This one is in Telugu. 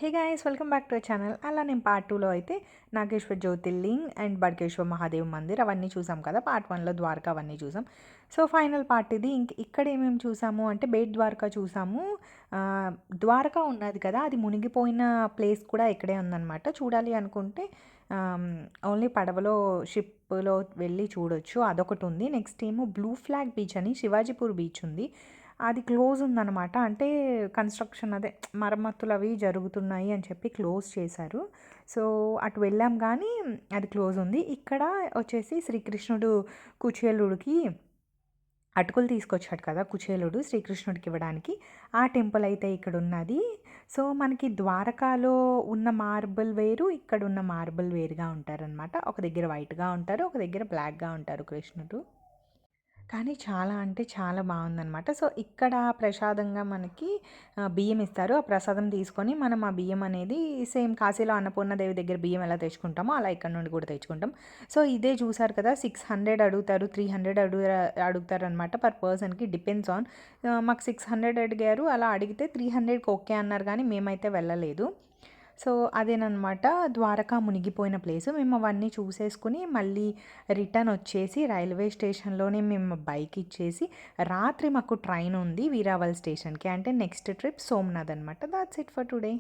Hey guys welcome back to our channel. అలా నేను పార్ట్ 2లో అయితే నాగేశ్వర్ జ్యోతిర్లింగ్ అండ్ బడ్కేశ్వర్ మహాదేవ్ మందిర్ అవన్నీ చూసాం కదా. పార్ట్ 1లో ద్వారకా అవన్నీ చూసాం. సో ఫైనల్ పార్ట్ ఇది. ఇక్కడ ఏమేమి చూసాము అంటే బేట్ ద్వారకా చూసాము. ద్వారకా ఉన్నది కదా, అది మునిగిపోయిన ప్లేస్ కూడా ఇక్కడే ఉందన్నమాట. చూడాలి అనుకుంటే ఓన్లీ పడవలో షిప్లో వెళ్ళి చూడొచ్చు, అదొకటి ఉంది. నెక్స్ట్ ఏమో బ్లూ ఫ్లాగ్ బీచ్ అని శివాజీపూర్ బీచ్ ఉంది, అది క్లోజ్ ఉందన్నమాట. అంటే కన్స్ట్రక్షన్ అదే మరమ్మతులు అవి జరుగుతున్నాయి అని చెప్పి క్లోజ్ చేశారు. సో అటు వెళ్ళాం కానీ అది క్లోజ్ ఉంది. ఇక్కడ వచ్చేసి శ్రీకృష్ణుడు కుచేలుడికి అటుకులు తీసుకొచ్చాడు కదా కుచేలుడు శ్రీకృష్ణుడికి ఇవ్వడానికి, ఆ టెంపుల్ అయితే ఇక్కడ ఉన్నది. సో మనకి ద్వారకాలో ఉన్న మార్బుల్ వేరు, ఇక్కడ ఉన్న మార్బుల్ వేరుగా ఉంటారనమాట. ఒక దగ్గర వైట్గా ఉంటారు, ఒక దగ్గర బ్లాక్గా ఉంటారు కృష్ణుడు. కానీ చాలా అంటే చాలా బాగుందనమాట. సో ఇక్కడ ప్రసాదంగా మనకి బియ్యం ఇస్తారు. ఆ ప్రసాదం తీసుకొని మనం ఆ బియ్యం అనేది సేమ్ కాశీలో అన్నపూర్ణదేవి దగ్గర బియ్యం ఎలా తెచ్చుకుంటామో అలా ఇక్కడ నుండి కూడా తెచ్చుకుంటాం. సో ఇదే చూసారు కదా, 600 అడుగుతారు, 300 అడుగుతారు అనమాట పర్ పర్సన్కి, డిపెండ్స్ ఆన్. మాకు 600 అడిగారు. అలా అడిగితే 300కి ఓకే అన్నారు, కానీ మేమైతే వెళ్ళలేదు. సో అదేనమాట ద్వారకా మునిగిపోయిన ప్లేసు. మేము అవన్నీ చూసేసుకుని మళ్ళీ రిటర్న్ వచ్చేసి రైల్వే స్టేషన్లోనే మేము బైక్ ఇచ్చేసి, రాత్రి మాకు ట్రైన్ ఉంది వీరావల్ స్టేషన్కి. అంటే నెక్స్ట్ ట్రిప్ సోమనాథ్ అనమాట. That's it for today.